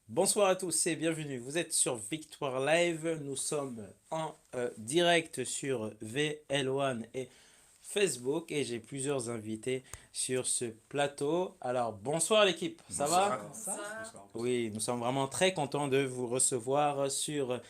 Bonsoir à tous et bienvenue. Vous êtes sur Victoire Live. Nous sommes en direct sur VL1 et Facebook et j'ai plusieurs invités sur ce plateau. Alors bonsoir l'équipe, ça va? Bonsoir. Oui, nous sommes vraiment très contents de vous recevoir sur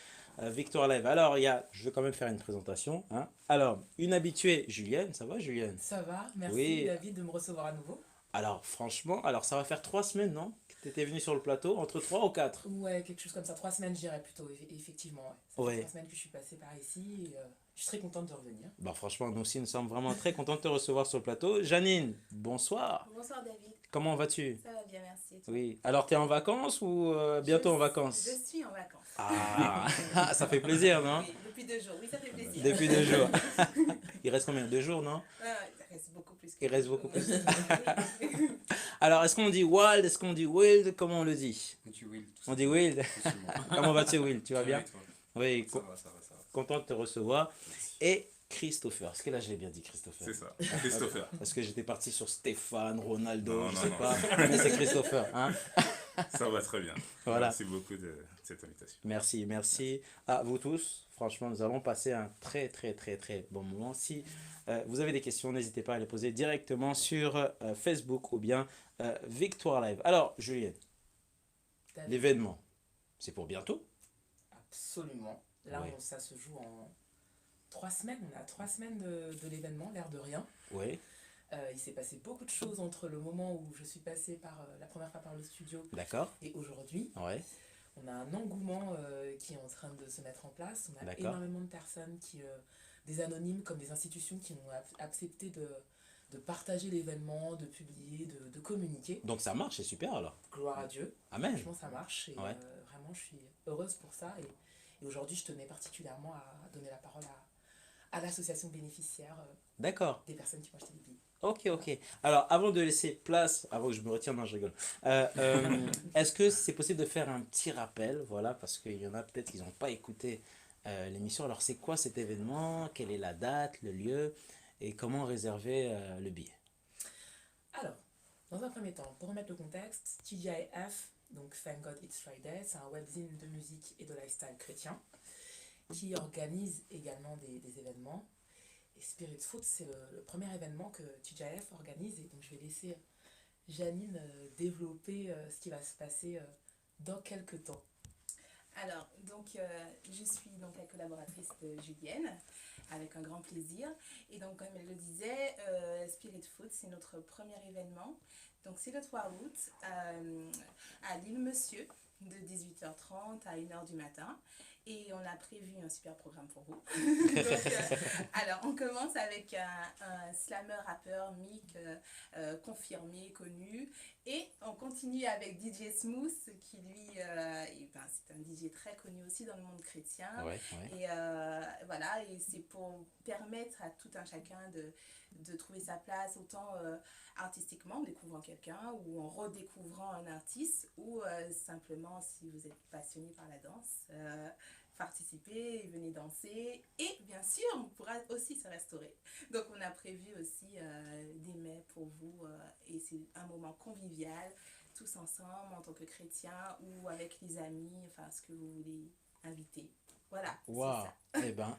Victoire Live. Alors je vais quand même faire une présentation, hein. Alors, une habituée, Julienne, ça va Julienne? Ça va, merci Oui, David de me recevoir à nouveau. alors franchement, alors ça va faire 3 semaines, non? Que tu étais venu sur le plateau, entre 3 ou 4. Ouais, quelque chose comme ça, 3 semaines je dirais plutôt, effectivement. Ouais. Ça fait Ouais. 3 semaines que je suis passée par ici et je suis très contente de revenir. Bah franchement, nous aussi, nous sommes vraiment très contents de te recevoir sur le plateau. Janine, bonsoir. Bonsoir David, Comment vas-tu? ça va bien, merci. Et toi? Oui. Alors, tu es en vacances ou bientôt en Je vacances? suis en vacances. Ah, ça fait plaisir, non? Oui, depuis 2 jours, oui, ça fait plaisir. Depuis 2 jours. Il reste combien? 2 jours, non? Ça reste beaucoup plus que Il reste 2 beaucoup jours. plus. Oui. Alors, est-ce qu'on dit wild? Est-ce qu'on dit wild? Comment on le dit? Tu Will, tout On dit simplement. wild? Tout simplement. Comment vas-tu, Will? Tu vas Ça va bien? et toi? Oui, Ça va, ça va, ça va. content de te recevoir. Merci. Et Christopher. Est-ce que là, je l'ai bien dit, Christopher? C'est ça. Christopher. Parce que j'étais parti sur Stéphane, Ronaldo, Non, je non, sais non. pas. Mais c'est Christopher, hein? Ça va très bien. Voilà. Merci beaucoup de cette invitation. Merci, merci à vous tous. Franchement, nous allons passer un très, très, très, très bon moment. Si vous avez des questions, n'hésitez pas à les poser directement sur Facebook ou bien Victoire Live. Alors, Juliette, David, l'événement, c'est pour bientôt? absolument. Là, Ouais. ça se joue en 3 semaines. On a 3 semaines de l'événement, l'air de rien. Oui, Il s'est passé beaucoup de choses entre le moment où je suis passée la première fois par le studio d'accord. et aujourd'hui. Ouais, On a un engouement qui est en train de se mettre en place. On a d'accord. énormément de personnes, des anonymes comme des institutions qui ont accepté de partager l'événement, de publier, de communiquer. Donc ça marche, c'est super alors. Gloire à Dieu. Amen. Franchement, ça marche et Ouais. vraiment, je suis heureuse pour ça. Et aujourd'hui, je tenais particulièrement à donner la parole à l'association bénéficiaire D'accord. des personnes qui ont acheté des billets. Ok, ok. Alors, avant de laisser place, avant que je me retire, non, je rigole. Est-ce que c'est possible de faire un petit rappel, voilà, parce qu'il y en a peut-être qui n'ont pas écouté l'émission. Alors, c'est quoi cet événement? Quelle est la date, le lieu et comment réserver le billet? Alors, dans un premier temps, pour remettre le contexte, TGIF, donc Thank God It's Friday, c'est un webzine de musique et de lifestyle chrétien qui organise également des événements. Et Spirit Food, c'est le premier événement que TGIF organise. Et donc, je vais laisser Janine développer ce qui va se passer dans quelques temps. Alors, je suis donc la collaboratrice de Julienne, avec un grand plaisir. Et donc, comme elle le disait, Spirit Food, c'est notre premier événement. Donc, c'est le 3 août à l'île Monsieur, de 18h30 à 1h du matin. Et on a prévu un super programme pour vous. Alors, on commence avec un slammer rappeur Mick confirmé, connu. Et on continue avec DJ Smooth, qui lui, c'est un DJ très connu aussi dans le monde chrétien. Ouais, ouais. Et voilà, et c'est pour permettre à tout un chacun de trouver sa place, autant artistiquement, en découvrant quelqu'un, ou en redécouvrant un artiste, ou simplement si vous êtes passionné par la danse, participer, venez danser. Et bien sûr, on pourra aussi se restaurer. Donc on a prévu aussi des mets pour vous, et c'est un moment convivial, tous ensemble en tant que chrétiens ou avec les amis, enfin ce que vous voulez inviter. Voilà, Waouh. c'est ça. Eh ben.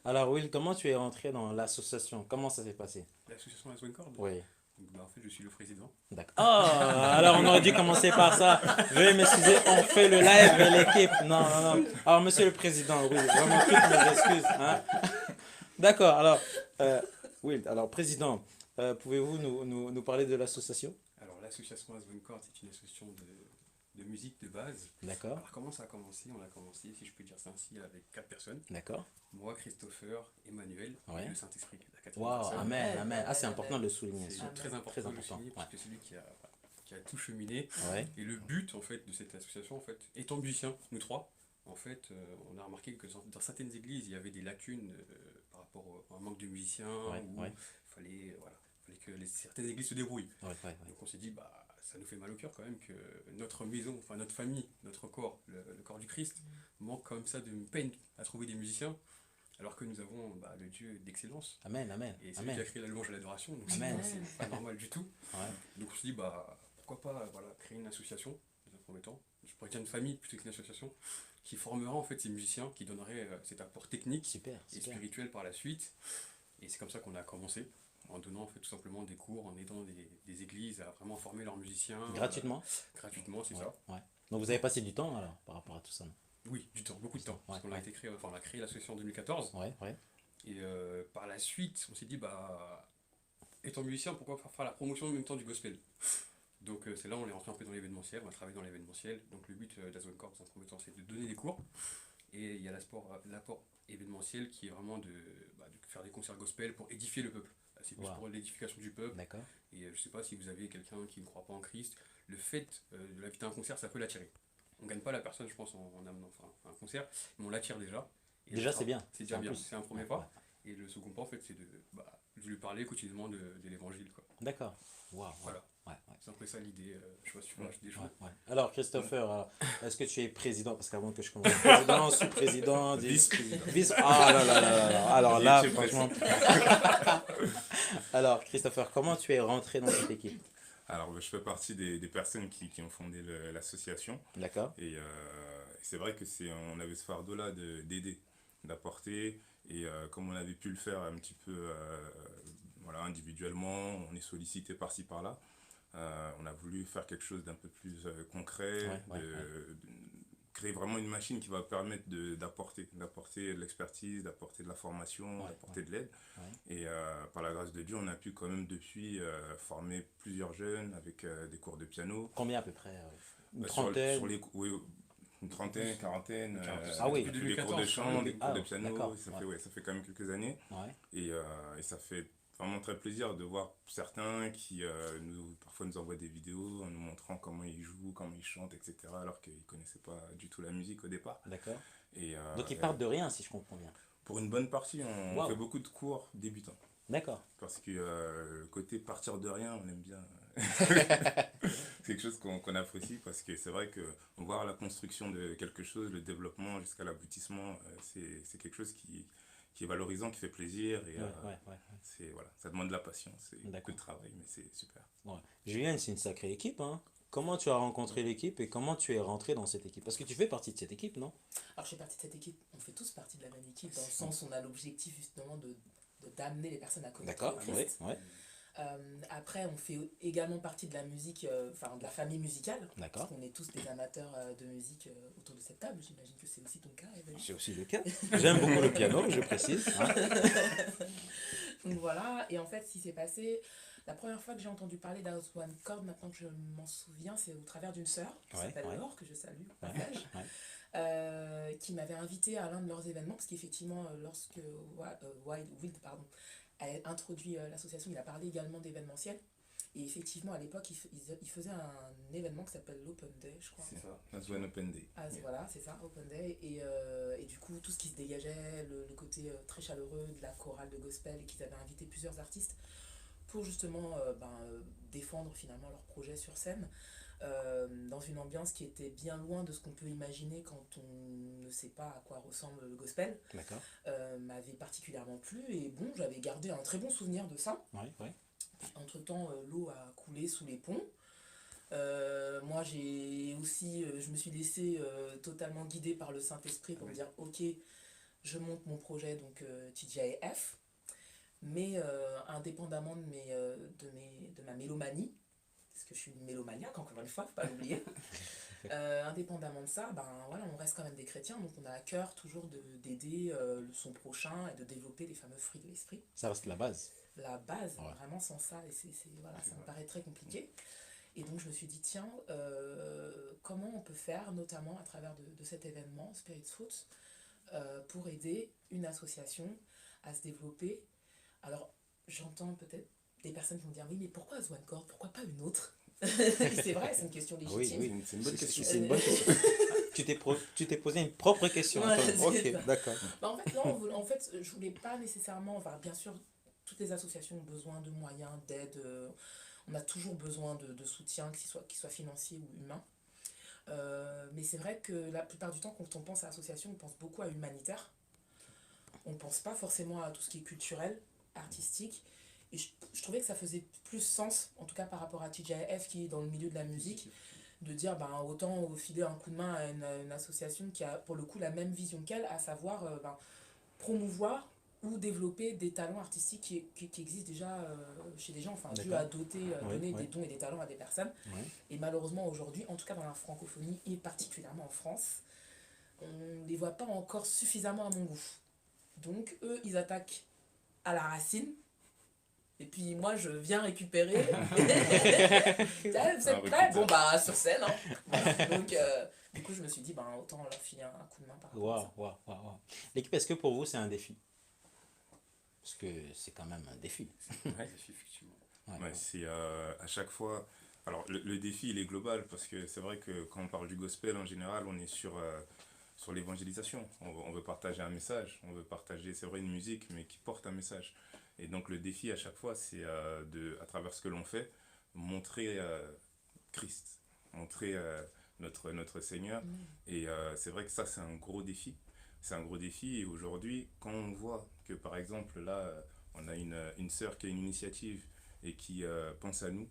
Alors, Will, comment tu es rentré dans l'association? Comment ça s'est passé? L'association As One Chord. Oui. Donc, en fait, je suis le président. D'accord. Ah, alors on aurait dû commencer par ça. Veuillez m'excuser, on fait le live et l'équipe. Non, non, non. Alors, monsieur le président, oui, vraiment toutes mes excuses, hein. D'accord, alors, Will, alors, président, pouvez-vous nous parler de l'association? Alors, l'association As One Chord, c'est une association de musique de base. D'accord, Alors, comment ça a commencé? On a commencé, si je peux dire ça ainsi, avec 4 personnes. d'accord. Moi, Christopher, Emmanuel Ouais. et le Saint-Esprit, la quatrième Waouh, personne. amen, amen. Ah, c'est Amen, important de le souligner. C'est ça. très important, Très de le important. souligner, parce Ouais. que c'est lui qui a tout cheminé. Ouais, Et le but en fait de cette association, en fait, étant musiciens, nous trois, en fait, on a remarqué que dans certaines églises, il y avait des lacunes par rapport à un manque de musiciens, ouais, où ouais, fallait que certaines églises se débrouillent. ouais, ouais. Donc on s'est dit, bah, ça nous fait mal au cœur quand même que notre maison, enfin notre famille, notre corps, le corps du Christ, manque comme ça de peine à trouver des musiciens, alors que nous avons bah, le Dieu d'excellence. Amen, amen, Et c'est lui qui amen. a créé la louange et l'adoration, donc Amen. c'est pas normal du tout. Ouais, Donc on se dit, bah, pourquoi pas voilà, créer une association, dans un premier temps, je pourrais dire une famille plutôt qu'une association, qui formera en fait ces musiciens, qui donnerait cet apport technique Super, et super. spirituel par la suite. Et c'est comme ça qu'on a commencé, en donnant en fait tout simplement des cours, en aidant des églises à vraiment former leurs musiciens. Gratuitement? Gratuitement, c'est Ouais, ça. ouais. Donc vous avez passé du temps alors par rapport à tout ça, non? Oui, du temps, beaucoup de temps. Ouais, Parce qu'on a ouais. été créé, enfin on a créé l'association en 2014. Ouais, ouais. Et par la suite, on s'est dit, bah, étant musicien, pourquoi pas faire la promotion en même temps du gospel. Donc c'est là où on est rentré un peu dans l'événementiel, on a travaillé dans l'événementiel. Donc le but d'Azone Corps, dans un premier temps, c'est de donner des cours. Et il y a l'apport événementiel qui est vraiment de faire des concerts gospel pour édifier le peuple. C'est plus Wow. pour l'édification du peuple. D'accord. Et je ne sais pas si vous avez quelqu'un qui ne croit pas en Christ, le fait de l'inviter à un concert, ça peut l'attirer. On ne gagne pas la personne, je pense, en amenant un concert, mais on l'attire déjà. Et Déjà, c'est bien. C'est déjà En bien, plus. c'est un premier Ouais, pas. ouais. Et le second pas, en fait, c'est de lui parler quotidiennement de l'évangile, quoi. D'accord. Waouh. Ouais. Voilà. Ouais, ouais. C'est un peu ça l'idée. Je sais pas si tu vois des choses. Ouais, ouais. Alors, Christopher, est-ce que tu es président? Parce qu'avant que je commence, président, sous-président, Vice-président. Ah là là là là là. Alors là, Il est franchement. Alors, Christopher, comment tu es rentré dans cette équipe? Alors, je fais partie des personnes qui ont fondé l'association. D'accord. Et c'est vrai que on avait ce fardeau-là d'aider, d'apporter. Et comme on avait pu le faire un petit peu voilà, individuellement, on est sollicité par-ci par-là. On a voulu faire quelque chose d'un peu plus concret, de créer vraiment une machine qui va permettre d'apporter de l'expertise, d'apporter de la formation, d'apporter de l'aide. Ouais. Et par la grâce de Dieu, on a pu quand même depuis former plusieurs jeunes avec des cours de piano. Combien à peu près? Une trentaine? Oui, une trentaine, quarantaine. Ah oui. Les cours de chant, les cours de piano, ça fait quand même quelques années. Ouais. Et ça fait vraiment très plaisir de voir certains qui parfois nous envoient des vidéos en nous montrant comment ils jouent, comment ils chantent, etc. alors qu'ils ne connaissaient pas du tout la musique au départ. D'accord. Et, donc ils partent de rien, si je comprends bien. Pour une bonne partie, on fait beaucoup de cours débutants. D'accord. Parce que côté partir de rien, on aime bien. C'est quelque chose qu'on apprécie parce que c'est vrai que voir la construction de quelque chose, le développement jusqu'à l'aboutissement, c'est quelque chose qui est valorisant, qui fait plaisir. Et voilà, ça demande de la patience, c'est beaucoup de travail, mais c'est super. Ouais. Julien, c'est une sacrée équipe, hein. Comment tu as rencontré l'équipe et comment tu es rentré dans cette équipe? Parce que tu fais partie de cette équipe, non? Alors je fais partie de cette équipe, on fait tous partie de la même équipe, dans le sens où on a l'objectif justement d'amener les personnes à connaître le Christ. Ouais. Après, on fait également partie de la musique, de la famille musicale. D'accord. Parce qu'on est tous des amateurs de musique autour de cette table. J'imagine que c'est aussi ton cas, Evelyn. C'est aussi le cas. J'aime beaucoup le piano, je précise. Hein. Donc voilà, et en fait, ce qui s'est passé, la première fois que j'ai entendu parler d'House One Chord, maintenant que je m'en souviens, c'est au travers d'une sœur qui s'appelle Laure, que je salue au passage. Qui m'avait invité à l'un de leurs événements, parce qu'effectivement, lorsque Wild a introduit l'association, il a parlé également d'événementiel. Et effectivement, à l'époque, il faisait un événement qui s'appelle l'Open Day, je crois. C'est ça, That's One Open Day. Voilà, c'est ça, Open Day. Et du coup, tout ce qui se dégageait, le côté très chaleureux de la chorale de gospel, et qu'ils avaient invité plusieurs artistes pour justement défendre finalement leur projet sur scène. Dans une ambiance qui était bien loin de ce qu'on peut imaginer quand on ne sait pas à quoi ressemble le gospel. D'accord. M'avait particulièrement plu et bon, j'avais gardé un très bon souvenir de ça. Entre temps, l'eau a coulé sous les ponts. Moi j'ai aussi, je me suis laissé totalement guider par le Saint-Esprit pour me dire ok, je monte mon projet donc TJF, mais indépendamment de ma mélomanie, parce que je suis une mélomaniaque, encore une fois, faut pas l'oublier. Indépendamment de ça, on reste quand même des chrétiens, donc on a à cœur toujours d'aider son prochain et de développer les fameux fruits de l'esprit. Ça reste la base. La base, vraiment sans ça, et ça me paraît très compliqué. Et donc je me suis dit, tiens, comment on peut faire, notamment à travers de cet événement, Spirit Fruits, pour aider une association à se développer. Alors, j'entends peut-être des personnes qui vont dire, oui, mais pourquoi One Chord? Pourquoi pas une autre? C'est vrai, c'est une question légitime. Oui, c'est une bonne question. C'est une bonne question. Tu t'es posé une propre question. Ok, d'accord. En fait, non, en fait, je voulais pas nécessairement, bien sûr, toutes les associations ont besoin de moyens, d'aide. On a toujours besoin de soutien, qu'il soit financier ou humain. Mais c'est vrai que la plupart du temps, quand on pense à l'association, on pense beaucoup à humanitaire. On ne pense pas forcément à tout ce qui est culturel, artistique. Et je trouvais que ça faisait plus sens, en tout cas par rapport à TJF qui est dans le milieu de la musique, de dire ben, autant filer un coup de main à une association qui a pour le coup la même vision qu'elle, à savoir ben, promouvoir ou développer des talents artistiques qui existent déjà chez des gens, enfin dû à donner des dons et des talents à des personnes. Ouais. Et malheureusement aujourd'hui, en tout cas dans la francophonie et particulièrement en France, on ne les voit pas encore suffisamment à mon goût. Donc eux, ils attaquent à la racine. Et puis moi, je viens récupérer. Vous êtes prêts? Bon, bah, sur scène. Hein. Voilà. Donc, du coup, je me suis dit, ben, autant leur filer un coup de main par rapport à ça. Waouh. L'équipe, est-ce que pour vous, c'est un défi? Parce que c'est quand même un défi. Ouais, effectivement. Ouais, c'est à chaque fois. Alors, le défi, il est global parce que c'est vrai que quand on parle du gospel, en général, on est sur l'évangélisation. On veut partager un message, on veut partager, c'est vrai, une musique, mais qui porte un message. Et donc, le défi à chaque fois, c'est à travers ce que l'on fait, montrer Christ, montrer notre Seigneur. Et c'est vrai que ça, c'est un gros défi. C'est un gros défi. Et aujourd'hui, quand on voit que, par exemple, là, on a une sœur qui a une initiative et qui pense à nous,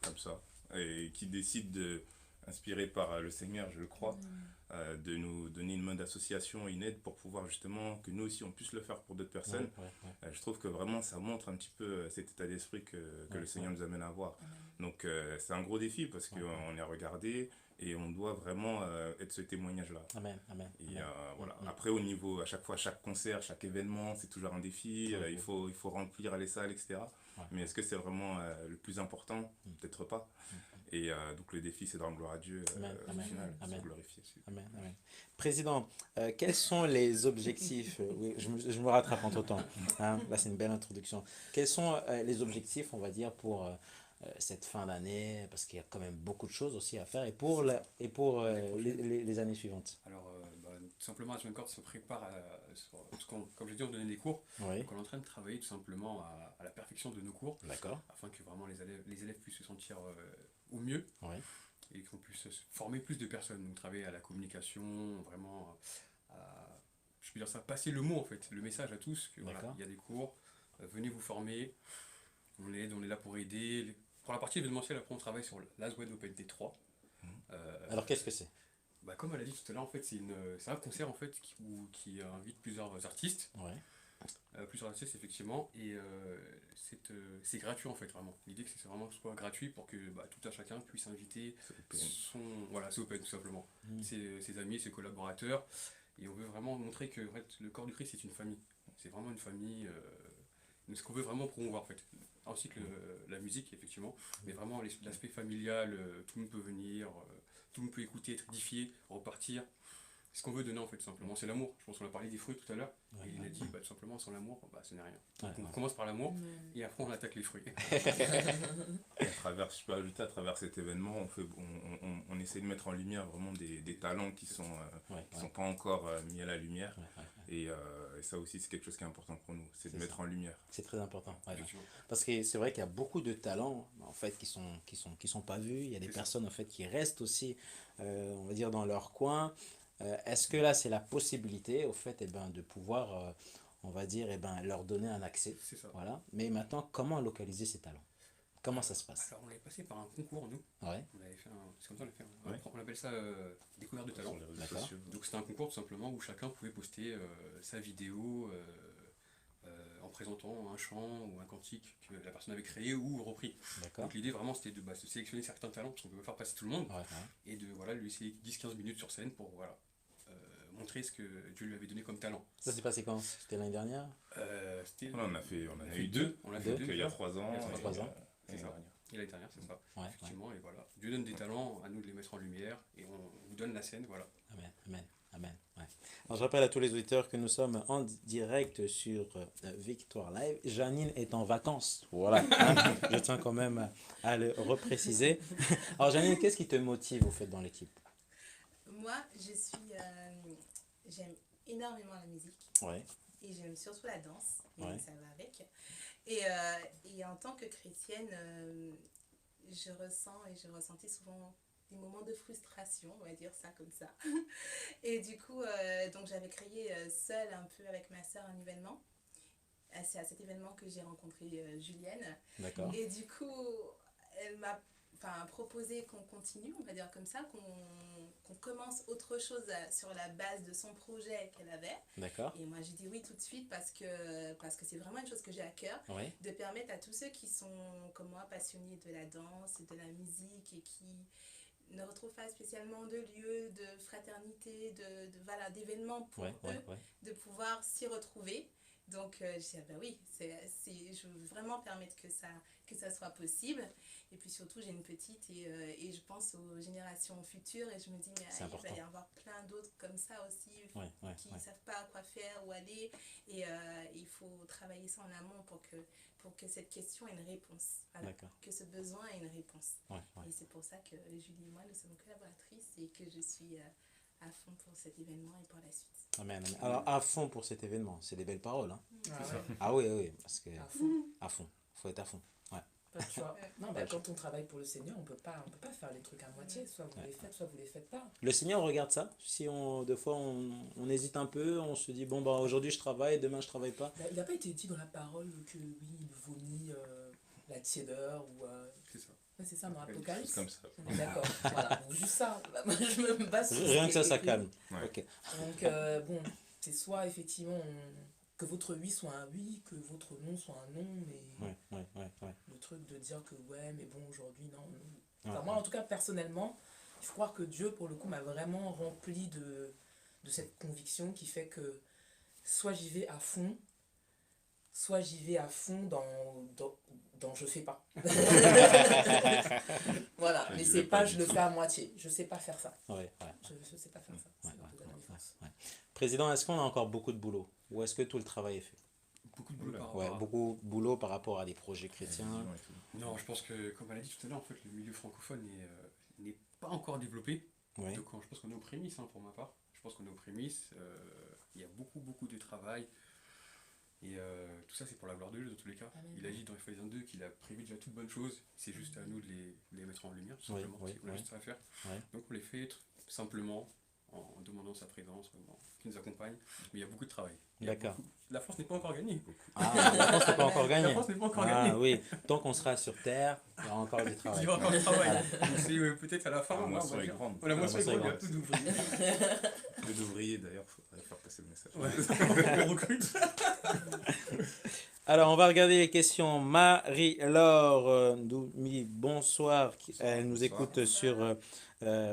comme ça, et qui décide de, inspirée par le Seigneur, je le crois, de nous donner une main d'association, une aide pour pouvoir justement que nous aussi on puisse le faire pour d'autres personnes. Je trouve que vraiment ça montre un petit peu cet état d'esprit que le Seigneur nous amène à avoir. Donc c'est un gros défi parce qu'on est regardé et on doit vraiment être ce témoignage-là. Amen. Et voilà. Après au niveau, à chaque fois, chaque concert, chaque événement, c'est toujours un défi. Il faut remplir les salles, etc. Mais est-ce que c'est vraiment le plus important? Peut-être pas. Et donc le défi, c'est de rendre gloire à Dieu au final, de se glorifier. Amen. Président, quels sont les objectifs oui, je me rattrape entre-temps. Hein, là, c'est une belle introduction. Quels sont les objectifs, on va dire, pour cette fin d'année? Parce qu'il y a quand même beaucoup de choses aussi à faire. Et pour les années suivantes. Alors, tout simplement, Aswen Corp se prépare comme je dis, on donnait des cours. Oui. Donc, on est en train de travailler tout simplement à la perfection de nos cours. D'accord. Afin que vraiment les élèves puissent se sentir au mieux. Oui. Et qu'on puisse former plus de personnes. Donc, travailler à la communication, vraiment je peux dire ça, passer le mot en fait, le message à tous, que voilà, il y a des cours, venez vous former, on est là pour aider. Pour la partie événementielle, après on travaille sur l'Aswen Open T3. Alors qu'est-ce que c'est? Comme elle a dit tout à l'heure, en fait, c'est un concert en fait qui invite plusieurs artistes. Plusieurs artistes effectivement, et c'est gratuit en fait, vraiment. L'idée c'est vraiment que ce soit gratuit pour que tout un chacun puisse inviter c'est open tout simplement, ses amis, ses collaborateurs, et on veut vraiment montrer que en fait, le corps du Christ c'est une famille, c'est vraiment une famille, ce qu'on veut vraiment promouvoir en fait, ainsi que la musique effectivement, mais vraiment l'aspect familial, tout le monde peut venir, tout le monde peut écouter, être édifié, repartir. Ce qu'on veut donner en fait, tout simplement, c'est l'amour. Je pense qu'on a parlé des fruits tout à l'heure, et il a dit tout simplement sans l'amour, ce n'est rien. Donc on commence par l'amour, et après on attaque les fruits. Et je peux ajouter, à travers cet événement, on essaie de mettre en lumière vraiment des talents qui sont pas encore mis à la lumière. Et ça aussi, c'est quelque chose qui est important pour nous, c'est de mettre en lumière. C'est très important. Parce que c'est vrai qu'il y a beaucoup de talents en fait qui sont pas vus. Il y a des personnes en fait qui restent aussi, on va dire, dans leur coin. Est-ce que là c'est la possibilité au fait de pouvoir on va dire leur donner un accès, c'est ça. Voilà. Mais maintenant, comment localiser ces talents? Comment ça se passe? Alors on est passé par un concours, nous. On avait fait c'est comme ça on l'a fait. On appelle ça découverte de talent. Donc c'était un concours tout simplement où chacun pouvait poster sa vidéo en présentant un chant ou un cantique que la personne avait créé ou repris. Donc l'idée vraiment c'était de se sélectionner certains talents parce qu'on peut pas faire passer tout le monde et de lui laisser 10-15 minutes sur scène pour montrer ce que Dieu lui avait donné comme talent. Ça s'est passé quand? C'était l'année dernière? On en a eu deux. On l'a fait deux. Il y a 3 ans. C'est ça. Et l'année dernière, c'est ça. Effectivement, et voilà. Dieu donne des talents, à nous de les mettre en lumière, et on vous donne la scène, voilà. Amen. Alors, je rappelle à tous les auditeurs que nous sommes en direct sur Victoire Live. Janine est en vacances, voilà. Je tiens quand même à le repréciser. Alors Janine, qu'est-ce qui te motive au fait dans l'équipe? Moi, j'aime énormément la musique. Et j'aime surtout la danse, et ça va avec. Et en tant que chrétienne, je ressens et j'ai ressenti souvent des moments de frustration, on va dire ça comme ça. Et du coup, donc j'avais créé seule un peu avec ma sœur un événement. C'est à cet événement que j'ai rencontré Julienne. D'accord. Et du coup, elle m'a proposé qu'on continue, on va dire comme ça, qu'on commence autre chose sur la base de son projet qu'elle avait. D'accord. Et moi j'ai dit oui tout de suite parce que c'est vraiment une chose que j'ai à cœur, Oui. de permettre à tous ceux qui sont comme moi passionnés de la danse et de la musique et qui ne retrouvent pas spécialement de lieu, de fraternité, voilà, d'événements pour eux, Ouais. de pouvoir s'y retrouver. Donc j'ai dit ah ben oui, je veux vraiment permettre que ça soit possible. Et puis surtout j'ai une petite et je pense aux générations futures et je me dis mais il va y avoir plein d'autres comme ça aussi qui ne savent pas quoi faire, où aller. Et il faut travailler ça en amont pour que cette question ait une réponse. Voilà, que ce besoin ait une réponse. Et c'est pour ça que Julie et moi nous sommes collaboratrices et que je suis à fond pour cet événement et pour la suite. Amen. Alors, à fond pour cet événement, c'est des belles paroles. Hein. Ah ouais. Oui, parce que à fond, faut être à fond. Ouais. Pas de choix. Non, bah, quand on travaille pour le Seigneur, on peut pas faire les trucs à moitié. Soit vous les faites, soit vous les faites pas. Le Seigneur regarde ça. Si des fois on hésite un peu, on se dit bon bah aujourd'hui je travaille, demain je travaille pas. Il n'a pas été dit dans la parole que oui, il vomit la tiédeur ou. C'est ça. C'est ça dans l'Apocalypse. Comme ça. On est d'accord. Voilà. Donc, juste ça. Moi, je me base sur Rien que ça, ça écrit. calme. Ouais. Ok. Donc bon, c'est soit effectivement que votre oui soit un oui, que votre non soit un non, mais Ouais. le truc de dire que ouais, mais bon aujourd'hui non. Enfin, moi en tout cas personnellement, il faut croire que Dieu pour le coup m'a vraiment rempli de cette conviction qui fait que soit j'y vais à fond, soit j'y vais à fond dans je fais pas. Voilà, mais c'est pas je le fais à moitié, je sais pas faire ça. Je sais pas faire ça. C'est un peu de la différence. Président, est-ce qu'on a encore beaucoup de boulot ou est-ce que tout le travail est fait? Beaucoup de boulot par rapport à... beaucoup de boulot par rapport à des projets chrétiens. Non, je pense que, comme elle a dit tout à l'heure, en fait, le milieu francophone n'est pas encore développé. Ouais. Donc je pense qu'on est aux prémices, pour ma part. Je pense qu'on est aux prémices. Il y a beaucoup de travail. Et tout ça, c'est pour la gloire de Dieu, dans tous les cas. Amen. Il a dit dans Ephésiens 2 qu'il a prévu déjà toutes bonnes choses. C'est juste à nous de les mettre en lumière, tout simplement. On a juste ça à faire. Donc on les fait simplement en demandant sa présence, qui nous accompagne. Mais il y a beaucoup de travail. D'accord. La France n'est pas encore gagnée. La France n'est pas encore gagnée. La France n'est pas encore gagnée. Oui, tant qu'on sera sur Terre, il y aura encore du travail. Il y aura encore du travail. Donc c'est peut-être à la fin. La moisson est grande. La moisson est grande, il y a grande. peu d'ouvriers. Peu d'ouvriers d'ailleurs, il faudrait faire passer le message. On recrute. Alors, on va regarder les questions. Marie-Laure Doumi, bonsoir. Elle nous écoute sur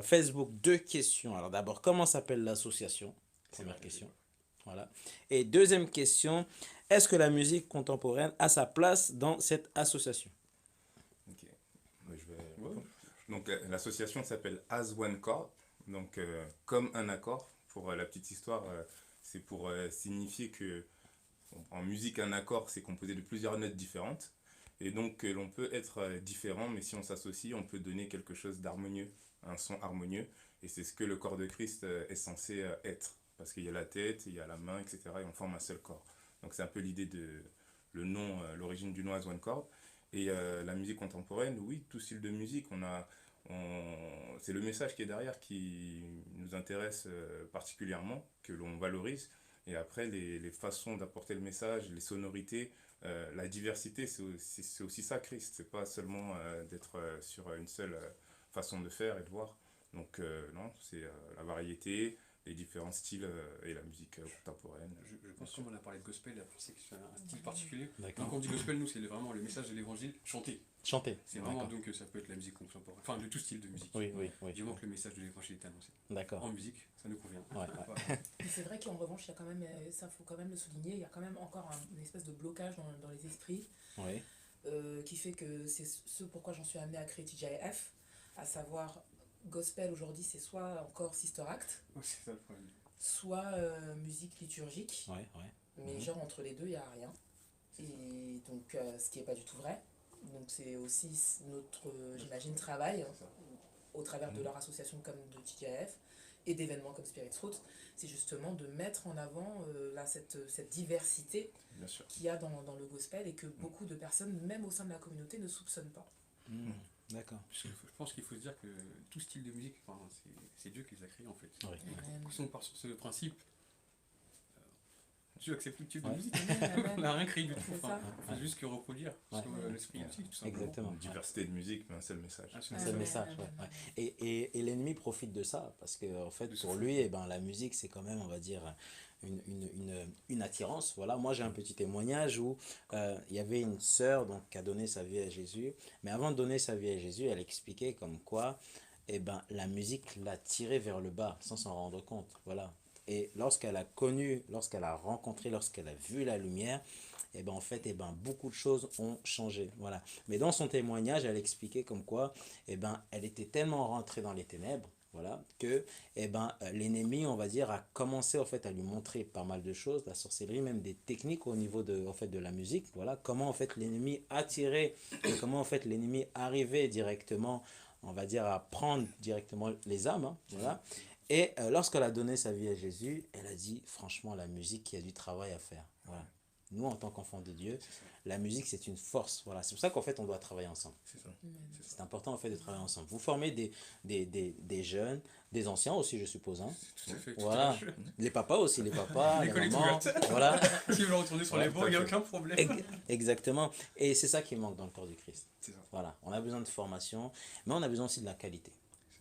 Facebook. 2 questions. Alors, d'abord, comment s'appelle l'association? Première question. Voilà. Et deuxième question, est-ce que la musique contemporaine a sa place dans cette association? Ok. Donc, l'association s'appelle As One Chord, donc comme un accord. Pour la petite histoire, c'est pour signifier que en musique, un accord, c'est composé de plusieurs notes différentes. Et donc, l'on peut être différent, mais si on s'associe, on peut donner quelque chose d'harmonieux, un son harmonieux. Et c'est ce que le corps de Christ est censé être. Parce qu'il y a la tête, il y a la main, etc. Et on forme un seul corps. Donc, c'est un peu l'idée de l'origine du nom As One Chord. Et la musique contemporaine, oui, tout style de musique, c'est le message qui est derrière qui nous intéresse particulièrement, que l'on valorise. Et après, les façons d'apporter le message, les sonorités, la diversité, c'est aussi ça, Christ. C'est pas seulement d'être sur une seule façon de faire et de voir. Donc, non, c'est la variété, les différents styles et la musique contemporaine. Je pense que comme on a parlé de gospel, il a pensé que c'est un style particulier. D'accord. Donc, quand on dit gospel, nous, c'est vraiment le message de l'évangile chanté. Chanter. C'est vraiment, donc, ça peut être la musique contemporaine, enfin, de tout style de musique. Oui. Du moment que le message de l'évangile est annoncé. D'accord. En musique, ça nous convient. Ouais. Mais c'est vrai qu'en revanche, il y a quand même, ça faut quand même le souligner, il y a quand même encore une espèce de blocage dans les esprits Oui. qui fait que c'est ce pourquoi j'en suis amenée à créer TGIF, à savoir gospel aujourd'hui, c'est soit encore Sister Act, C'est ça le problème. soit musique liturgique, mais genre entre les deux, il n'y a rien. Et donc, ce qui n'est pas du tout vrai. Donc c'est aussi notre, j'imagine, travail au travers de leur association comme de TGIF et d'événements comme Spirit Fruit, c'est justement de mettre en avant cette diversité qu'il y a dans le gospel et que beaucoup de personnes, même au sein de la communauté, ne soupçonnent pas. D'accord. Je pense qu'il faut se dire que tout style de musique, c'est Dieu qui les a créés en fait. Oui. Si on part sur ce principe, Dieu accepte tout type de Ouais. musique. Amen. On n'a rien créé du tout. C'est Enfin, ça. on fait juste que reproduire ce que Ouais. l'esprit aussi, tout simplement. Exactement. Une diversité de musique, mais un seul message. Un seul C'est le message. message, ouais, ouais. Et l'ennemi profite de ça, parce que en fait, De ce pour fou. lui, eh ben, la musique, c'est quand même, on va dire, une attirance. Voilà, moi j'ai un petit témoignage où il y avait une sœur donc, qui a donné sa vie à Jésus, mais avant de donner sa vie à Jésus, elle expliquait comme quoi eh ben, la musique l'a tirée vers le bas, sans s'en rendre compte. Voilà. Et lorsqu'elle a connu, lorsqu'elle a rencontré, lorsqu'elle a vu la lumière, et ben en fait, et ben beaucoup de choses ont changé. Voilà. Mais dans son témoignage, elle expliquait comme quoi, et ben elle était tellement rentrée dans les ténèbres, voilà, que et ben l'ennemi, on va dire, a commencé en fait à lui montrer pas mal de choses, la sorcellerie, même des techniques au niveau de en fait de la musique. Voilà, comment en fait l'ennemi attirait et comment en fait l'ennemi arrivait directement, on va dire, à prendre directement les âmes. Hein, voilà. Et lorsqu'elle a donné sa vie à Jésus, elle a dit, franchement, la musique, il y a du travail à faire. Voilà. Nous, en tant qu'enfants de Dieu, C'est ça. la musique, c'est une force. Voilà. C'est pour ça qu'en fait, on doit travailler ensemble. C'est ça. C'est C'est ça. important, en fait, de travailler ensemble. Vous formez des jeunes, des anciens aussi, je suppose. Hein. Tout à fait. Tout Voilà. à fait. Les papas aussi, les papas, les L'école est mamans. ouverte. Voilà. Si vous le retournez sur Ouais, les bancs, il n'y a tout à fait. aucun problème. Exactement. Et c'est ça qui manque dans le corps du Christ. C'est ça. Voilà. On a besoin de formation, mais on a besoin aussi de la qualité.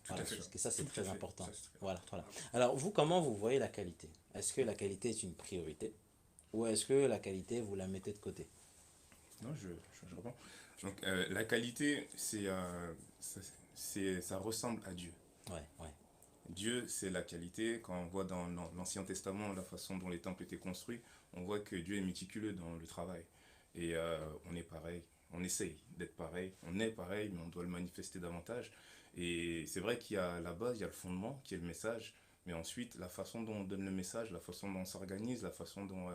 Tout à Voilà, fait. parce que ça, c'est Tout à très fait. important. Ça, c'est très Voilà, voilà. Alors, vous, comment vous voyez la qualité? Est-ce que la qualité est une priorité? Ou est-ce que la qualité, vous la mettez de côté? Non, je reprends. Donc, la qualité, ça ressemble à Dieu. Ouais, ouais. Dieu, c'est la qualité. Quand on voit dans l'Ancien Testament la façon dont les temples étaient construits, on voit que Dieu est méticuleux dans le travail. Et on est pareil. On essaye d'être pareil. On est pareil, mais on doit le manifester davantage. Et c'est vrai qu'il y a la base, il y a le fondement, qui est le message. Mais ensuite, la façon dont on donne le message, la façon dont on s'organise, la façon dont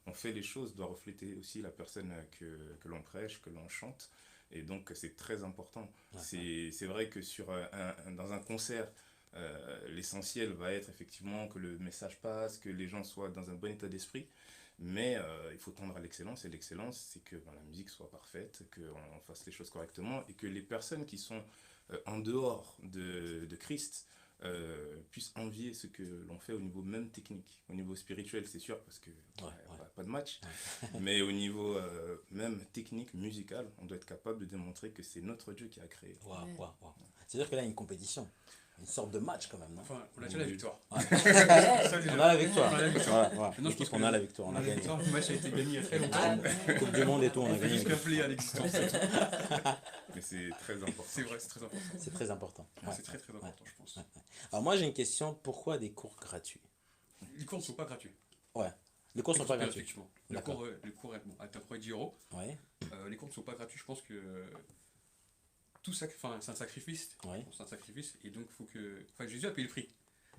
on fait les choses doit refléter aussi la personne que l'on prêche, que l'on chante. Et donc, c'est très important. Ouais, C'est vrai que dans un concert, l'essentiel va être effectivement que le message passe, que les gens soient dans un bon état d'esprit. Mais il faut tendre à l'excellence. Et l'excellence, c'est que la musique soit parfaite, qu'on fasse les choses correctement et que les personnes qui sont en dehors de Christ puissent envier ce que l'on fait au niveau même technique. Au niveau spirituel, c'est sûr, parce que ouais. pas de match. Mais au niveau même technique, musical, on doit être capable de démontrer que c'est notre Dieu qui a créé. Waouh, waouh, waouh. C'est-à-dire que là, il y a une compétition. Une sorte de match quand même, non? Enfin, on a déjà la victoire. Ouais. Ça, déjà. On a la victoire. On a la victoire. Voilà, voilà. Maintenant, je pense L'équipe, que on a la victoire, on a la gagné. victoire. Le match a été gagné il y a très Ah, longtemps. Coupe du monde et tout, on On a fait gagné. juste rappeler à l'existence. c'est tout. Mais c'est très important. C'est vrai, c'est très important. C'est très important. Ouais. C'est très très important, je pense. Alors moi, j'ai une question. Pourquoi des cours gratuits? Les cours ne sont pas gratuits. Ouais. Les cours sont pas gratuits. Effectivement. Les D'accord. cours bon, à ta pro 10 euros. Ouais, Les cours ne sont pas gratuits. Je pense que tout ça, enfin, c'est un sacrifice. ouais. C'est un sacrifice. Et donc, faut que. Enfin, Jésus a payé le prix.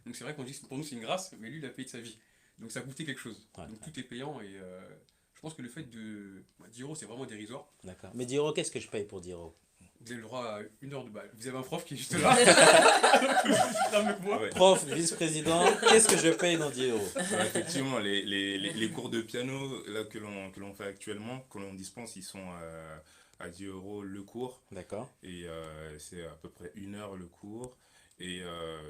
Donc, c'est vrai qu'on dit pour nous, c'est une grâce, mais lui, il a payé de sa vie. Donc, ça a coûté quelque chose. Ouais, Donc, tout est payant. Et je pense que le fait de. 10 euros, c'est vraiment dérisoire. D'accord. Mais 10 euros, qu'est-ce que je paye pour 10 euros? Vous avez le droit à une heure de balle. Vous avez un prof qui est juste là. Non, mais moi. Ouais. Prof, vice-président, qu'est-ce que je paye dans 10 euros? Ouais, effectivement, les cours de piano là, que l'on fait actuellement, que l'on dispense, ils sont à 10 euros le cours. D'accord. Et c'est à peu près 1 heure le cours. Et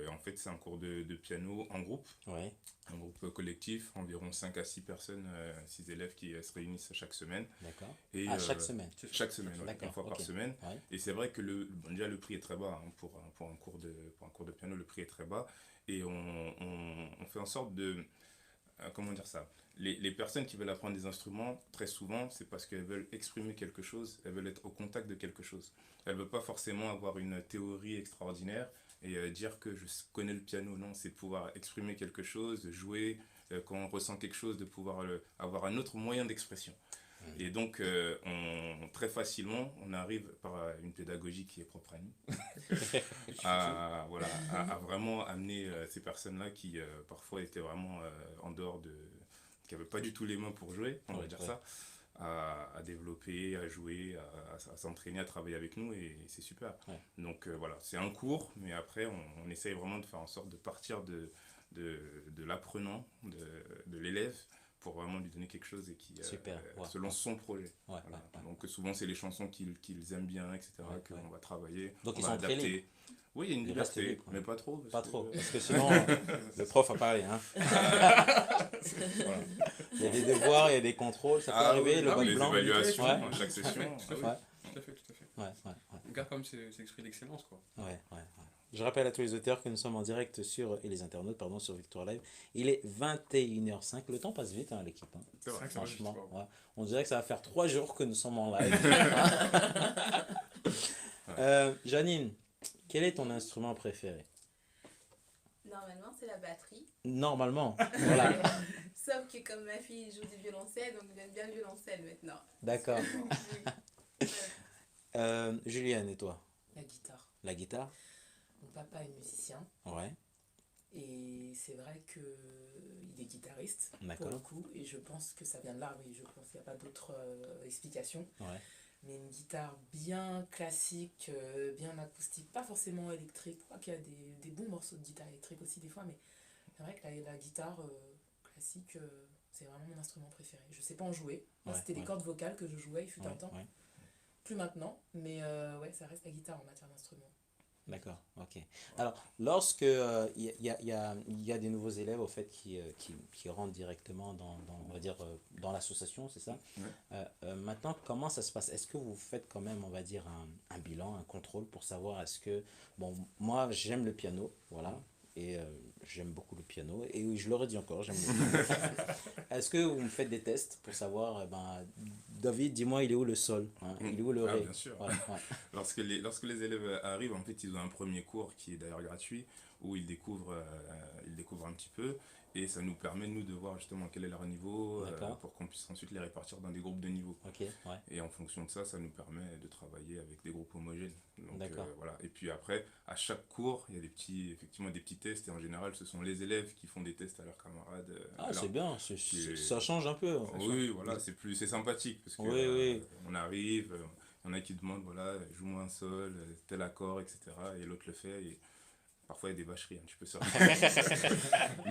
en fait, c'est un cours de piano en groupe. Ouais, Un groupe collectif, environ 5 à 6 personnes, 6 élèves qui se réunissent chaque semaine. d'accord. Et, Chaque semaine. Chaque semaine, ouais, D'accord, une fois par ok. semaine. Ouais. Et c'est vrai que déjà le prix est très bas hein, pour un cours de piano, le prix est très bas. Et on fait en sorte de... comment dire ça? Les personnes qui veulent apprendre des instruments, très souvent, c'est parce qu'elles veulent exprimer quelque chose, elles veulent être au contact de quelque chose. Elles ne veulent pas forcément avoir une théorie extraordinaire et dire que je connais le piano. Non, c'est pouvoir exprimer quelque chose, de jouer, quand on ressent quelque chose, de pouvoir avoir un autre moyen d'expression. Et donc, très facilement, on arrive par une pédagogie qui est propre à nous, à vraiment amener ces personnes-là qui parfois étaient vraiment en dehors qui n'avaient pas du tout les mains pour jouer, on va dire ça, à développer, à jouer, à s'entraîner, à travailler avec nous, et c'est super. Ouais. Donc voilà, c'est un cours, mais après, on essaye vraiment de faire en sorte de partir de l'apprenant, de l'élève, pour vraiment lui donner quelque chose et qui Super, ouais, selon ouais. son projet. Ouais, Voilà. ouais, ouais. Donc souvent c'est les chansons qu'ils aiment bien, etc. Ouais, qu'on ouais. va travailler, Donc, on ils va sont très adapter. libres. Oui, il y a une Ils restent liberté, libres, ouais. mais pas trop. Pas que- trop, parce que sinon, le prof a parlé. Hein. Voilà. Il y a des devoirs, il y a des contrôles, ça peut Ah arriver, oui, le oui, vote les blanc. évaluations Ouais. à chaque session. Tout à fait, Ouais. tout à fait, tout à fait. Ouais, ouais, ouais. On garde quand même cet esprit d'excellence, quoi. Ouais, ouais, ouais. Je rappelle à tous les auditeurs que nous sommes en direct sur, et les internautes, pardon, sur Victoire Live. Il est 21h05. Le temps passe vite, hein, l'équipe. Hein. C'est vrai. que ça va Franchement, vite, quoi. ouais. On dirait que ça va faire 3 jours que nous sommes en live. Janine, quel est ton instrument préféré? Normalement, c'est la batterie. Normalement, voilà. Sauf que comme ma fille joue du violoncelle, donc j'aime bien le violoncelle maintenant. D'accord. Oui. Voilà. Julienne, et toi? La guitare. La guitare? Mon papa est musicien Ouais, et c'est vrai qu'il est guitariste pour d'accord. le coup et je pense que ça vient de là, oui, je pense qu'il n'y a pas d'autre explication. Ouais, Mais une guitare bien classique, bien acoustique, pas forcément électrique. Je crois qu'il y a des bons morceaux de guitare électrique aussi des fois, mais c'est vrai que la guitare classique, c'est vraiment mon instrument préféré. Je sais pas en jouer. Moi, Ouais, c'était ouais. les cordes vocales que je jouais, il fut un ouais, temps. ouais. Plus maintenant, mais ouais, ça reste la guitare en matière d'instrument. D'accord, ok. Alors, lorsque il y a des nouveaux élèves au fait qui rentrent directement on va dire, dans l'association, c'est ça? Ouais. Maintenant, comment ça se passe? Est-ce que vous faites quand même, on va dire, un bilan, un contrôle pour savoir est-ce que... Bon, moi, j'aime le piano, voilà, et j'aime beaucoup le piano, et je le redis encore, j'aime le piano. Est-ce que vous me faites des tests pour savoir, David, dis-moi, il est où le sol, hein? Il est où le Ah, ré? bien sûr. Ouais, ouais. Lorsque les élèves arrivent, en fait, ils ont un premier cours qui est d'ailleurs gratuit, où ils découvrent un petit peu, et ça nous permet, nous, de voir justement quel est leur niveau, D'accord. pour qu'on puisse ensuite les répartir dans des groupes de niveau. Ok, ouais. Et en fonction de ça, ça nous permet de travailler avec des groupes homogènes. Donc, D'accord. voilà. Et puis après, à chaque cours, il y a effectivement des petits tests, et en général, ce sont les élèves qui font des tests à leurs camarades. Ah, Alors, c'est bien, ça change un peu. oui, voilà, c'est sympathique parce que Oui, oui. on arrive, il y en a qui demandent, voilà, joue-moi un sol, tel accord, etc. Et l'autre le fait. Et parfois, il y a des vacheries un petit peu sur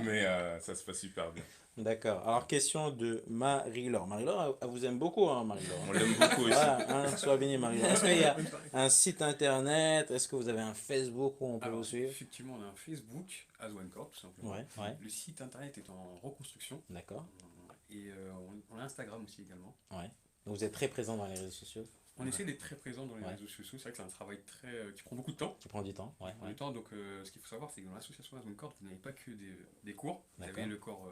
mais ça se passe super bien. D'accord. Alors, question de Marie-Laure. Marie-Laure, elle vous aime beaucoup, hein, Marie-Laure. On l'aime beaucoup aussi. Voilà, hein, sois bénie, Marie-Laure. Est-ce qu'il y a un site internet? Est-ce que vous avez un Facebook où on peut Alors, vous suivre? effectivement, on a un Facebook, As One Chord, tout simplement. Ouais, ouais. Le site internet est en reconstruction. D'accord. Et on a Instagram aussi également. Ouais. Donc, vous êtes très présent dans les réseaux sociaux, On essaie d'être très présent dans les Ouais. réseaux sociaux. C'est vrai que c'est un travail qui prend beaucoup de temps. qui prend du temps. Ouais, Qui prend ouais. du temps. Donc, ce qu'il faut savoir, c'est que dans l'association As One Chord, vous n'avez pas que des cours. Vous D'accord. avez le corps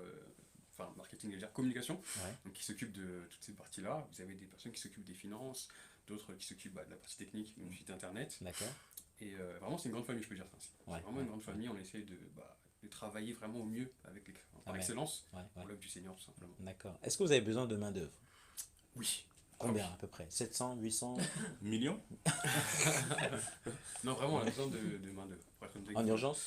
marketing, et communication, Ouais. donc qui s'occupe de toutes ces parties-là. Vous avez des personnes qui s'occupent des finances, d'autres qui s'occupent de la partie technique, du site internet. D'accord. Et vraiment, c'est une grande famille, je peux dire ça. C'est Ouais, vraiment ouais, une grande famille. On essaie de travailler vraiment au mieux avec par Amen. excellence Ouais, ouais. pour l'œuvre du Seigneur, tout simplement. D'accord. Est-ce que vous avez besoin de main-d'œuvre? Oui. Combien à peu près? 700, 800? Millions? Non, vraiment, on a besoin de main-d'œuvre. pour être honnête avec En vous. urgence?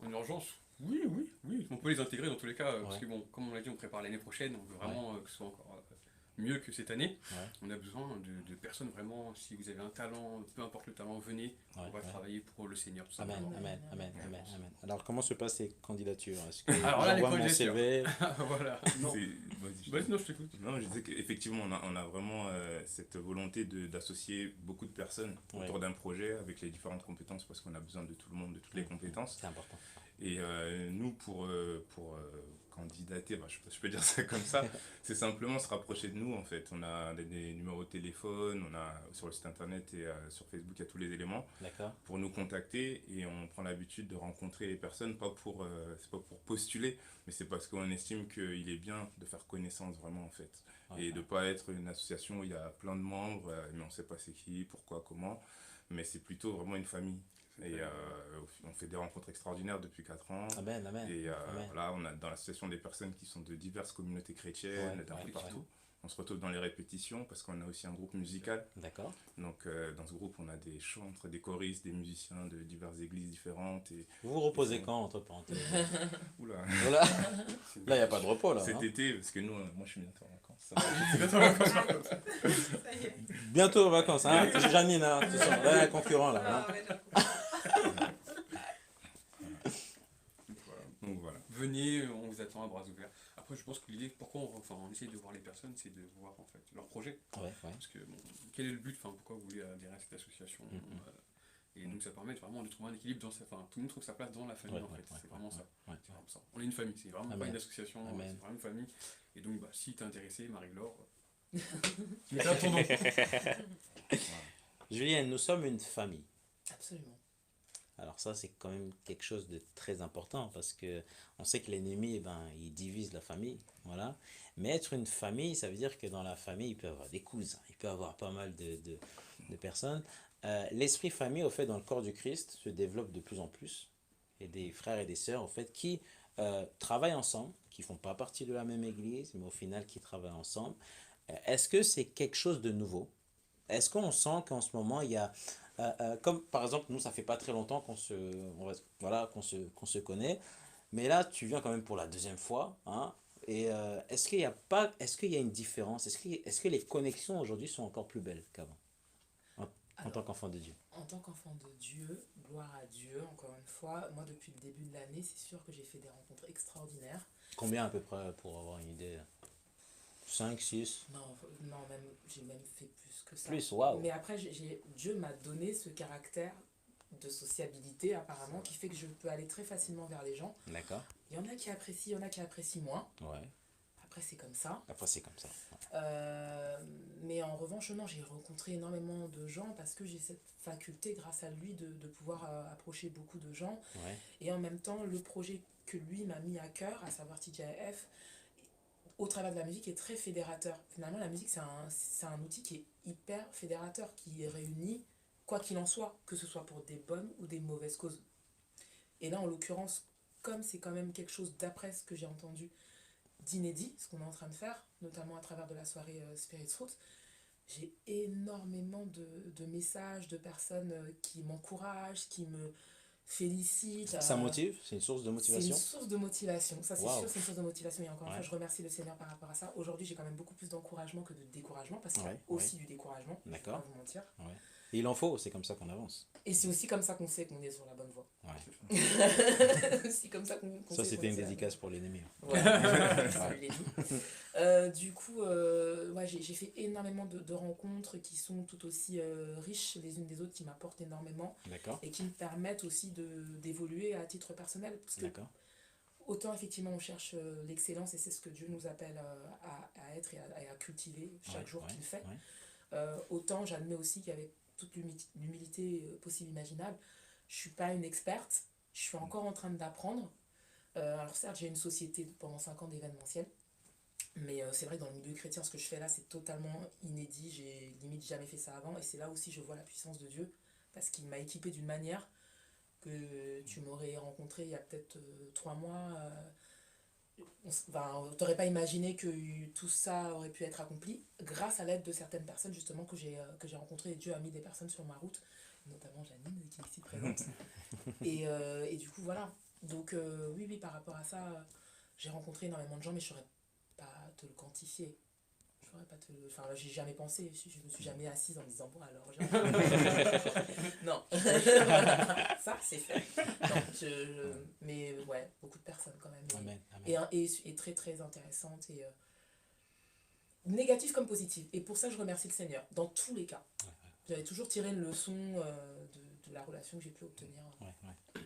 En urgence? Oui, oui, oui. On peut les intégrer dans tous les cas, parce Ouais. que bon, comme on l'a dit, on prépare l'année prochaine, on veut vraiment que ce soit encore mieux que cette année. Ouais. On a besoin de personnes vraiment, si vous avez un talent, peu importe le talent, venez, Ouais, on va ouais. travailler pour le Seigneur, tout Amen, simplement. amen, amen, Ouais. amen, amen. Alors, comment se passent les candidatures? Est-ce que Alors là, les j'envoie mon candidatures. CV? Voilà. Non. Vas-y, Vas-y, non, je t'écoute. Non, je disais qu'effectivement, on a vraiment cette volonté d'associer beaucoup de personnes Ouais. autour d'un projet avec les différentes compétences parce qu'on a besoin de tout le monde, de toutes les compétences. C'est important. Et nous, pour candidater, je peux dire ça comme ça, c'est simplement se rapprocher de nous en fait. On a des numéros de téléphone, on a sur le site internet et sur Facebook, il y a tous les éléments D'accord. pour nous contacter et on prend l'habitude de rencontrer les personnes, c'est pas pour postuler, mais c'est parce qu'on estime qu'il est bien de faire connaissance vraiment en fait. Ouais, Et de pas être une association où il y a plein de membres, mais on sait pas c'est qui, pourquoi, comment, mais c'est plutôt vraiment une famille. Et on fait des rencontres extraordinaires depuis 4 ans. Amen, amen. Et Amen. voilà, on a dans l'association des personnes qui sont de diverses communautés chrétiennes, Ouais, d'un peu ouais, partout. On se retrouve dans les répétitions parce qu'on a aussi un groupe musical. D'accord. Donc dans ce groupe, on a des chantres, des choristes, des musiciens de diverses églises différentes. Et Vous vous reposez quand, entre parenthèses? oula, Voilà. Là, il n'y a pas de repos, là. cet hein. été, parce que nous, moi je suis bientôt en vacances. Ça y est. Bientôt aux vacances, hein? Janine, hein, tu sens. Là, il y a un concurrent, là. hein. Ah, ouais, non. Donc voilà. Venez, on vous attend à bras ouverts. Après, Après, je pense que l'idée, pourquoi on essaye de voir les personnes, c'est de voir en fait leur projet. Ouais, ouais. Parce que bon, quel est le but, enfin, pourquoi vous voulez adhérer à cette association et donc ça permet vraiment de trouver un équilibre enfin, tout le monde trouve sa place dans la famille Ouais, en fait, ouais, c'est vraiment ça. ouais. C'est vraiment ça. On est une famille, c'est vraiment pas Amen. une association, Amen. c'est vraiment une famille. Et donc bah, si t'es intéressé, Marie-Laure, tu mets là ton nom. Julienne, nous sommes une famille. Absolument. Alors ça, c'est quand même quelque chose de très important parce que on sait que l'ennemi, eh ben, il divise la famille, voilà. Mais être une famille, ça veut dire que dans la famille, il peut y avoir des cousins, il peut y avoir pas mal de personnes. L'esprit famille, au fait, dans le corps du Christ, se développe de plus en plus. Et des frères et des sœurs, au fait, qui travaillent ensemble, qui font pas partie de la même église, mais au final, qui travaillent ensemble. Est-ce que c'est quelque chose de nouveau? Est-ce qu'on sent qu'en ce moment, il y a comme par exemple, nous, ça fait pas très longtemps voilà, qu'on se connaît, mais là, tu viens quand même pour la deuxième fois, hein, et est-ce qu'il y a une différence? Est-ce que les connexions aujourd'hui sont encore plus belles qu'avant, en, en tant Alors, qu'enfant de Dieu? en tant qu'enfant de Dieu, gloire à Dieu, encore une fois, moi depuis le début de l'année, c'est sûr que j'ai fait des rencontres extraordinaires. Combien à peu près pour avoir une idée? 5 6 Non, non, même, j'ai même fait plus que ça. plus, waouh! Mais après, Dieu m'a donné ce caractère de sociabilité apparemment qui fait que je peux aller très facilement vers les gens. D'accord, Il y en a qui apprécient, il y en a qui apprécient moins. ouais. Après, c'est comme ça. Après, c'est comme ça. Mais en revanche, non, j'ai rencontré énormément de gens parce que j'ai cette faculté, grâce à lui, de pouvoir approcher beaucoup de gens. Ouais, Et en même temps, le projet que lui m'a mis à cœur, à savoir TJF, au travers de la musique, est très fédérateur. Finalement, la musique, c'est un outil qui est hyper fédérateur, qui réunit, quoi qu'il en soit, que ce soit pour des bonnes ou des mauvaises causes. Et là, en l'occurrence, comme c'est quand même quelque chose, d'après ce que j'ai entendu, d'inédit, ce qu'on est en train de faire, notamment à travers de la soirée Spirit Fruit, j'ai énormément de messages de personnes qui m'encouragent, qui me félicitent. ça motive? C'est une source de C'est motivation? une source de motivation, ça c'est Waouh. sûr, c'est une source de motivation. Et encore une Ouais. fois, je remercie le Seigneur par rapport à ça. Aujourd'hui, j'ai quand même beaucoup plus d'encouragement que de découragement, parce qu'il y a Ouais, aussi du découragement, je vais D'accord. pas vous mentir. Ouais. Et il en faut, c'est comme ça qu'on avance. Et c'est aussi comme ça qu'on sait qu'on est sur la bonne voie. Ouais. C'est comme ça qu'on Ça, sait c'était qu'on une est sur la dédicace pour l'ennemi. Voilà, je l'ai dit. Du coup, ouais, j'ai fait énormément de rencontres qui sont tout aussi riches les unes des autres, qui m'apportent énormément D'accord, et qui me permettent aussi d'évoluer à titre personnel. Parce que d'accord. autant effectivement on cherche l'excellence, et c'est ce que Dieu nous appelle à être et à cultiver chaque Ouais, jour ouais, qu'il fait. ouais. Autant j'admets aussi qu'avec toute l'humilité possible imaginable, je suis pas une experte, je suis encore en train d'apprendre. Alors certes, j'ai une société pendant 5 ans d'événementiel, mais c'est vrai que dans le milieu chrétien, ce que je fais là, c'est totalement inédit, j'ai limite jamais fait ça avant, et c'est là aussi je vois la puissance de Dieu, parce qu'il m'a équipé d'une manière que tu m'aurais rencontré il y a peut-être 3 mois. T'aurais pas imaginé que tout ça aurait pu être accompli grâce à l'aide de certaines personnes justement que j'ai rencontrées, et Dieu a mis des personnes sur ma route, notamment Janine qui est ici présente. Et du coup voilà, donc oui par rapport à ça, j'ai rencontré énormément de gens, mais je saurais pas te le quantifier. Je saurais pas te le... Enfin j'ai jamais pensé, je me suis jamais assise en me disant bon alors non. Ça c'est fait. Non, mais ouais, beaucoup de personnes quand même. Amen, amen. Et très très intéressante, et négative comme positive. Et pour ça, je remercie le Seigneur, dans tous les cas. J'avais toujours tiré une leçon de la relation que j'ai pu obtenir. Ouais, ouais.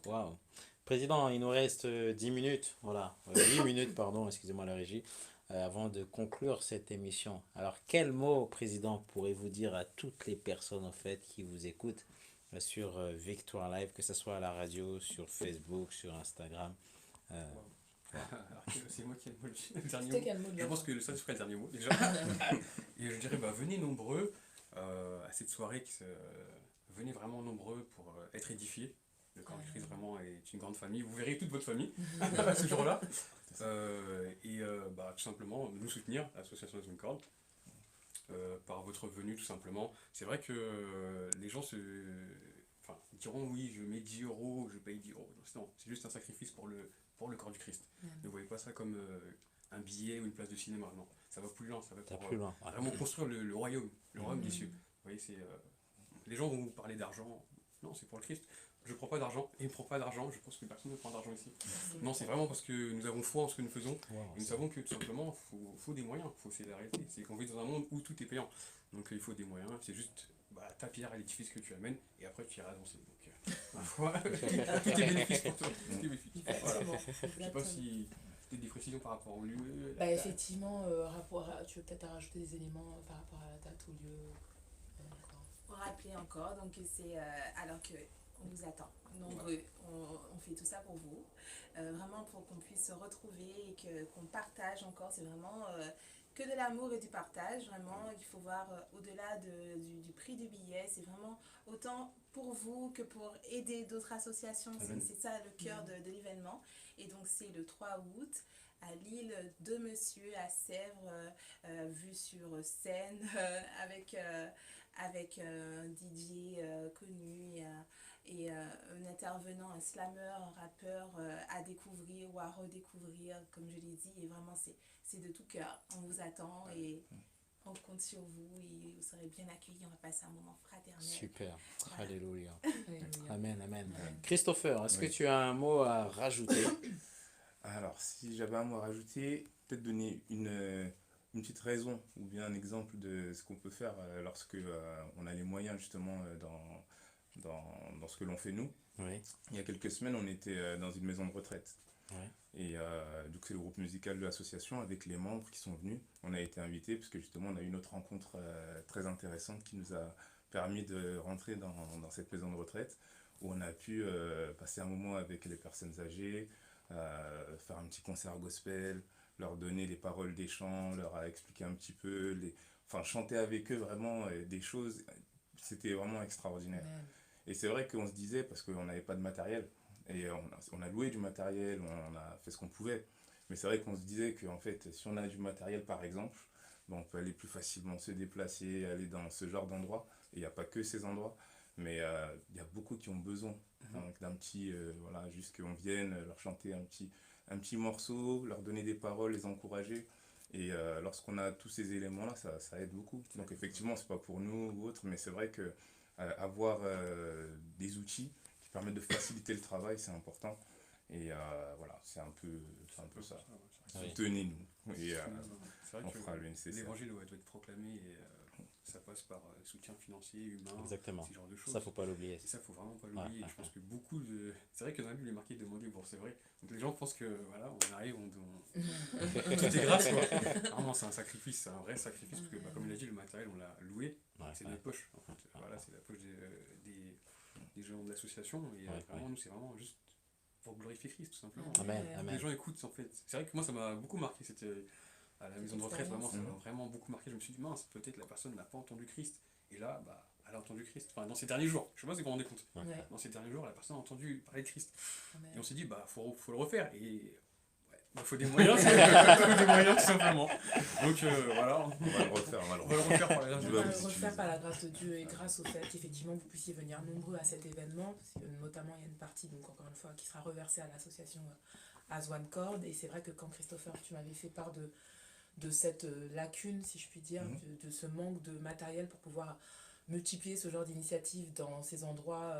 Waouh. Président, il nous reste 10 minutes, voilà, 8 minutes, pardon, excusez-moi la régie, avant de conclure cette émission. Alors, quel mot, Président, pourrez-vous dire à toutes les personnes, en fait, qui vous écoutent sur Victoire Live, que ce soit à la radio, sur Facebook, sur Instagram Alors, c'est moi qui ai le dernier C'était mot. quel mot de Je la pense fin? que ça serait le dernier mot déjà. Et je dirais, bah, venez nombreux à cette soirée, venez vraiment nombreux pour être édifiés. Le corps du Christ vraiment est une grande famille. Vous verrez toute votre famille ce jour-là. Bah, tout simplement nous soutenir, l'association Zone Cord, par votre venue tout simplement. C'est vrai que les gens diront oui, je mets 10 euros, je paye 10 euros. Non, c'est juste un sacrifice pour le corps du Christ. Ne voyez pas ça comme un billet ou une place de cinéma. Non, ça va plus loin. Ça va pour plus loin. vraiment construire le royaume, le royaume des cieux. Vous voyez, les gens vont vous parler d'argent. Non, c'est pour le Christ. je prends pas d'argent, et il ne prend pas d'argent, je pense que personne ne prend d'argent ici. Non, c'est vraiment parce que nous avons foi en ce que nous faisons, et nous savons que tout simplement, faut des moyens, c'est la réalité. C'est qu'on vit dans un monde où tout est payant. Donc il faut des moyens, c'est juste ta pierre à l'édifice que tu amènes, et après tu iras avancer. Donc, ma foi, tout est bénéfice pour toi. Tout est bénéfice. Voilà. Je sais pas si c'était des précisions par rapport au lieu. Bah, effectivement, tu veux peut-être rajouter des éléments par rapport à la date, au lieu. Pour rappeler encore, donc c'est alors que on vous attend nombreux, on fait tout ça pour vous, vraiment pour qu'on puisse se retrouver et qu'on partage encore, c'est vraiment que de l'amour et du partage, vraiment il faut voir au-delà du prix du billet, c'est vraiment autant pour vous que pour aider d'autres associations, c'est ça le cœur de l'événement, et donc c'est le 3 août à l'île de Monsieur à Sèvres, vue sur scène avec un DJ connu et un intervenant, un slammer, un rappeur à découvrir ou à redécouvrir, comme je l'ai dit, et vraiment c'est de tout cœur. On vous attend et on compte sur vous et vous serez bien accueillis, on va passer un moment fraternel. Super, voilà. Alléluia. Alléluia. Amen, amen. Christopher, est-ce que tu as un mot à rajouter? Alors, si j'avais un mot à rajouter, peut-être donner une petite raison ou bien un exemple de ce qu'on peut faire lorsque on a les moyens justement dans ce que l'on fait nous. Oui. Il y a quelques semaines, on était dans une maison de retraite. Ouais. Et donc c'est le groupe musical de l'association avec les membres qui sont venus. On a été invités parce que justement on a eu une autre rencontre très intéressante qui nous a permis de rentrer dans cette maison de retraite où on a pu passer un moment avec les personnes âgées, faire un petit concert gospel, leur donner les paroles des chants, leur expliquer un petit peu, enfin chanter avec eux vraiment des choses. C'était vraiment extraordinaire. Amen. Et c'est vrai qu'on se disait, parce qu'on n'avait pas de matériel, et on a loué du matériel, on a fait ce qu'on pouvait, mais c'est vrai qu'on se disait qu'en fait, si on a du matériel par exemple, ben, on peut aller plus facilement se déplacer, aller dans ce genre d'endroit, et il n'y a pas que ces endroits, mais il y a beaucoup qui ont besoin donc, d'un petit, voilà, juste qu'on vienne leur chanter un petit morceau, leur donner des paroles, les encourager. Et lorsqu'on a tous ces éléments-là, ça aide beaucoup. Donc effectivement, c'est pas pour nous ou autre, mais c'est vrai que avoir des outils qui permettent de faciliter le travail, c'est important. Et voilà, c'est un peu ça. Oui. Soutenez-nous. Et C'est vrai on que fera le nécessaire. l'évangile doit être proclamé et ça passe par soutien financier, humain, Exactement. ce genre de choses. Ça, faut pas l'oublier. Et ça, faut vraiment pas l'oublier. Je pense que beaucoup de. C'est vrai que dans la Bible, il est marqué demander, bon, c'est vrai. Donc les gens pensent que, voilà, on arrive, tout est grâce, quoi. Vraiment, c'est un sacrifice, c'est un vrai sacrifice, parce que, comme il a dit, le matériel, on l'a loué, c'est de notre poche, en fait. Voilà, c'est la poche des gens de l'association, et vraiment, nous, c'est vraiment juste pour glorifier Christ, tout simplement. Amen, amen. Les gens écoutent, en fait. C'est vrai que moi, ça m'a beaucoup marqué, c'était à la maison de retraite, vraiment, ça m'a vraiment beaucoup marqué. Je me suis dit, mince, peut-être la personne n'a pas entendu Christ. Et là, bah, elle a entendu Christ. Enfin, dans ces derniers jours, je sais pas si vous vous rendez compte. Ouais. Dans ces derniers jours, la personne a entendu parler de Christ. Amen. Et on s'est dit, bah, faut le refaire. Et il faut des moyens, des moyens, tout simplement. Donc voilà, On va le refaire, on va le refaire par la grâce de On va Dieu. le refaire par la grâce de Dieu et grâce au fait qu'effectivement vous puissiez venir nombreux à cet événement. Notamment, il y a une partie, donc encore une fois, qui sera reversée à l'association As One Chord. Et c'est vrai que quand Christopher, tu m'avais fait part de cette lacune, si je puis dire, de ce manque de matériel pour pouvoir multiplier ce genre d'initiatives dans ces endroits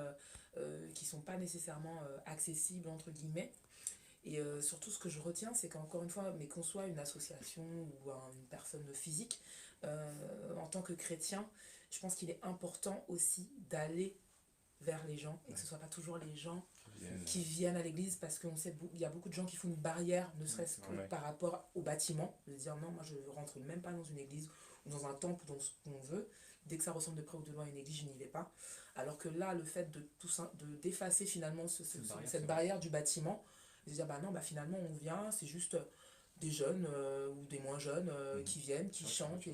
qui ne sont pas nécessairement accessibles, entre guillemets. Et surtout, ce que je retiens, c'est qu'encore une fois, mais qu'on soit une association ou une personne physique, en tant que chrétien, je pense qu'il est important aussi d'aller vers les gens et que ce ne soit pas toujours les gens qui viennent à l'église, parce qu'on sait qu'il y a beaucoup de gens qui font une barrière, ne serait-ce que par rapport au bâtiment, de dire non, moi je ne rentre même pas dans une église ou dans un temple, dans ce qu'on veut. Dès que ça ressemble de près ou de loin à une église, je n'y vais pas. Alors que là, le fait d'effacer finalement cette barrière du bâtiment, de dire bah non, bah finalement on vient, c'est juste des jeunes ou des moins jeunes qui viennent, qui chantent.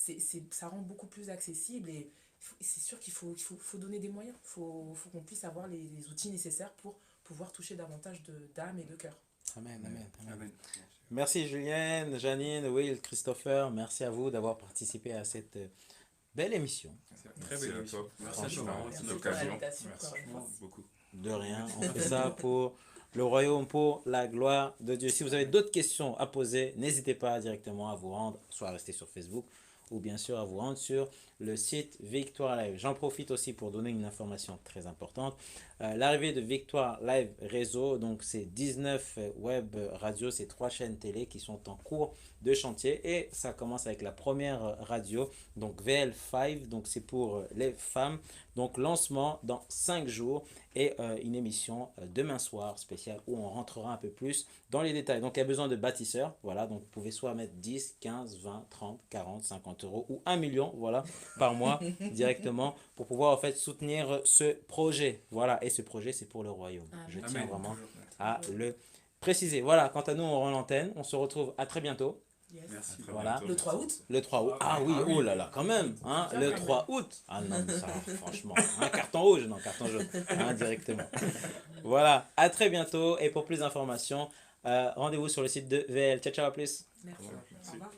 Et ça rend beaucoup plus accessible et c'est sûr qu'il faut donner des moyens. Il faut qu'on puisse avoir les outils nécessaires pour pouvoir toucher davantage d'âmes et de cœurs. Amen, amen, amen. Amen. Merci Julienne, Janine, Will, Christopher. Merci à vous d'avoir participé à cette belle émission. C'est une très belle émission. Merci à toi. C'est Merci une pour occasion. l'invitation, Merci encore une fois. beaucoup. De rien, on fait ça pour le royaume, pour la gloire de Dieu. Si vous avez d'autres questions à poser, n'hésitez pas directement à vous rendre, soit à rester sur Facebook, ou bien sûr à vous rendre sur le site Victoire Live. J'en profite aussi pour donner une information très importante. L'arrivée de Victoire Live Réseau, donc c'est 19 web radios, c'est 3 chaînes télé qui sont en cours de chantier et ça commence avec la première radio, donc VL5, donc c'est pour les femmes. Donc lancement dans 5 jours et une émission demain soir spéciale où on rentrera un peu plus dans les détails. Donc il y a besoin de bâtisseurs, voilà, donc vous pouvez soit mettre 10, 15, 20, 30, 40, 50 euros ou 1 million, voilà, par mois directement pour pouvoir en fait soutenir ce projet. Voilà, et ce projet c'est pour le royaume. Je tiens vraiment à le préciser. Voilà, quant à nous on rend l'antenne, on se retrouve à très bientôt. Yes. Merci. Voilà. Le 3 août. Le 3 août. Ah oui, oh là là, quand même. Hein, le 3 août. Ah non, mais ça, franchement. Un carton rouge, non, carton jaune. Hein, directement. Voilà, à très bientôt. Et pour plus d'informations, rendez-vous sur le site de VL. Ciao, ciao, à plus. Merci. Merci. Au revoir.